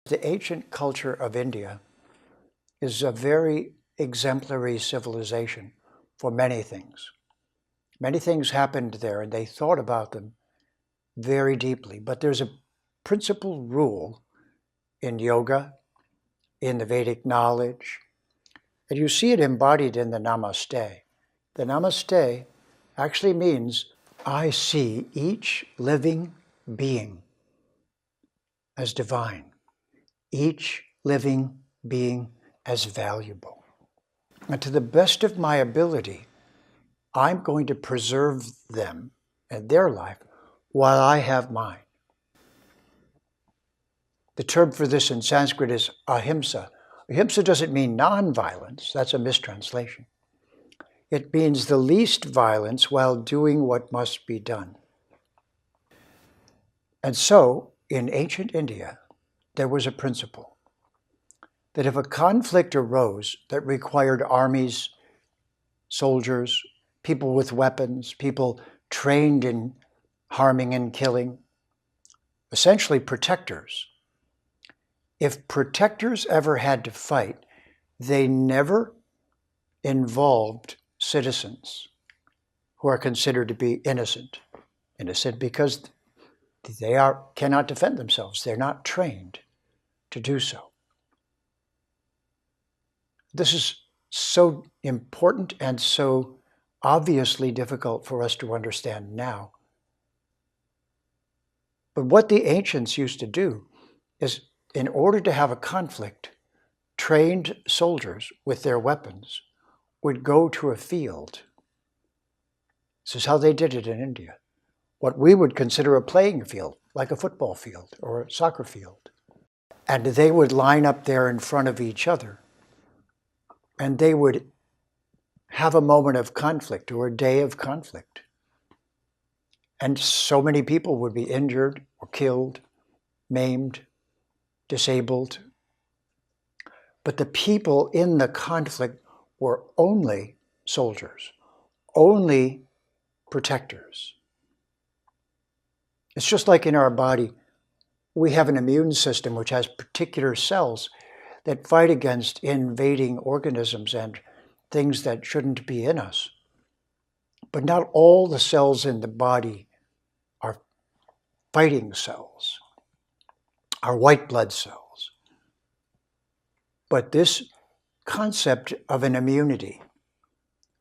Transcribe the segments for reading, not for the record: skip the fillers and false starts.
The ancient culture of India is a very exemplary civilization for many things. Many things happened there and they thought about them very deeply. But there's a principal rule in yoga, in the Vedic knowledge, and you see it embodied in the Namaste. The Namaste actually means I see each living being as divine, each living being as valuable. And to the best of my ability, I'm going to preserve them and their life while I have mine. The term for this in Sanskrit is ahimsa. Ahimsa doesn't mean non-violence, that's a mistranslation. It means the least violence while doing what must be done. And so, in ancient India, there was a principle that if a conflict arose that required armies, soldiers, people with weapons, people trained in harming and killing, essentially protectors, if protectors ever had to fight, they never involved citizens who are considered to be innocent. Innocent because they cannot defend themselves. They're not trained to do so. This is so important and so obviously difficult for us to understand now. But what the ancients used to do is, in order to have a conflict, trained soldiers with their weapons would go to a field. This is how they did it in India. What we would consider a playing field, like a football field or a soccer field. And they would line up there in front of each other. And they would have a moment of conflict or a day of conflict. And so many people would be injured or killed, maimed, disabled. But the people in the conflict were only soldiers, only protectors. It's just like in our body, we have an immune system which has particular cells that fight against invading organisms and things that shouldn't be in us. But not all the cells in the body are fighting cells, are white blood cells. But this concept of an immunity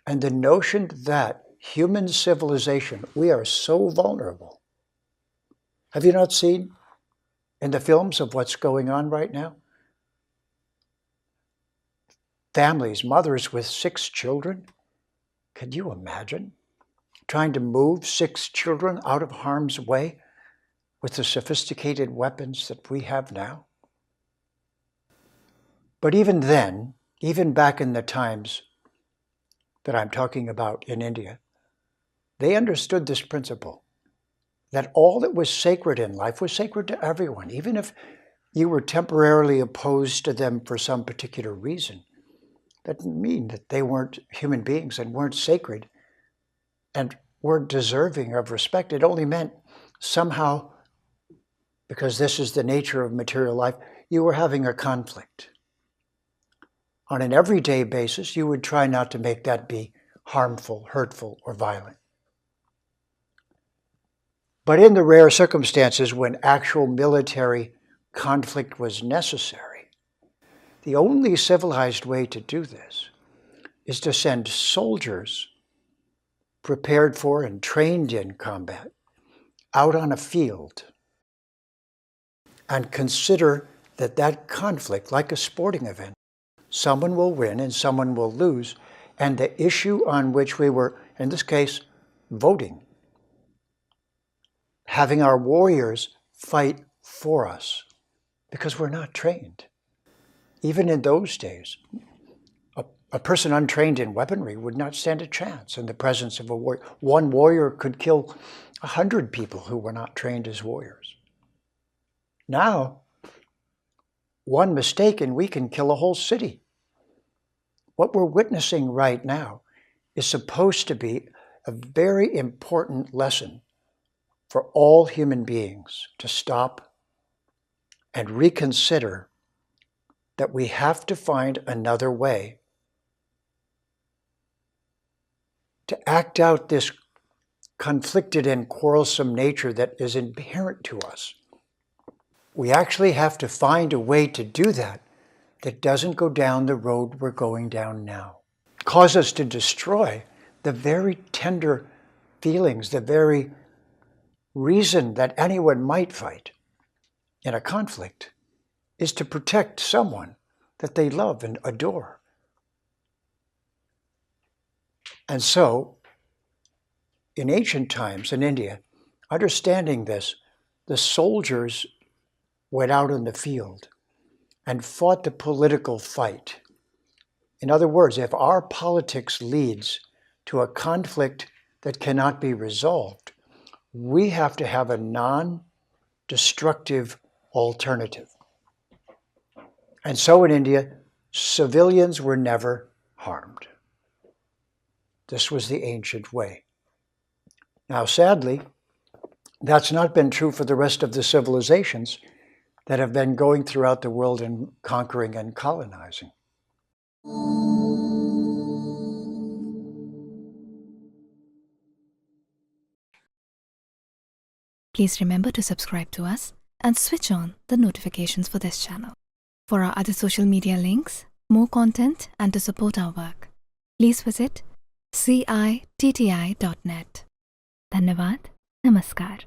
and the notion that human civilization, we are so vulnerable. Have you not seen in the films of what's going on right now? Families, mothers with 6 children. Can you imagine trying to move 6 children out of harm's way with the sophisticated weapons that we have now? But even then, even back in the times that I'm talking about in India, they understood this principle, that all that was sacred in life was sacred to everyone, even if you were temporarily opposed to them for some particular reason. That didn't mean that they weren't human beings and weren't sacred and weren't deserving of respect. It only meant somehow, because this is the nature of material life, you were having a conflict. On an everyday basis, you would try not to make that be harmful, hurtful, or violent. But in the rare circumstances when actual military conflict was necessary, the only civilized way to do this is to send soldiers prepared for and trained in combat out on a field and consider that that conflict, like a sporting event, someone will win and someone will lose, and the issue on which we were, in this case, voting, having our warriors fight for us, because we're not trained. Even in those days, a person untrained in weaponry would not stand a chance in the presence of a warrior. One warrior could kill 100 people who were not trained as warriors. Now, one mistake and we can kill a whole city. What we're witnessing right now is supposed to be a very important lesson for all human beings to stop and reconsider that we have to find another way to act out this conflicted and quarrelsome nature that is inherent to us. We actually have to find a way to do that that doesn't go down the road we're going down now. Cause us to destroy the very tender feelings, the very reason that anyone might fight in a conflict is to protect someone that they love and adore. And so, in ancient times in India, understanding this, the soldiers went out in the field and fought the political fight. In other words, if our politics leads to a conflict that cannot be resolved, we have to have a non-destructive alternative. And so in India, civilians were never harmed. This was the ancient way. Now, sadly, that's not been true for the rest of the civilizations that have been going throughout the world and conquering and colonizing. Please remember to subscribe to us and switch on the notifications for this channel. For our other social media links, more content, and to support our work, please visit citti.net. Dhanyavad. Namaskar.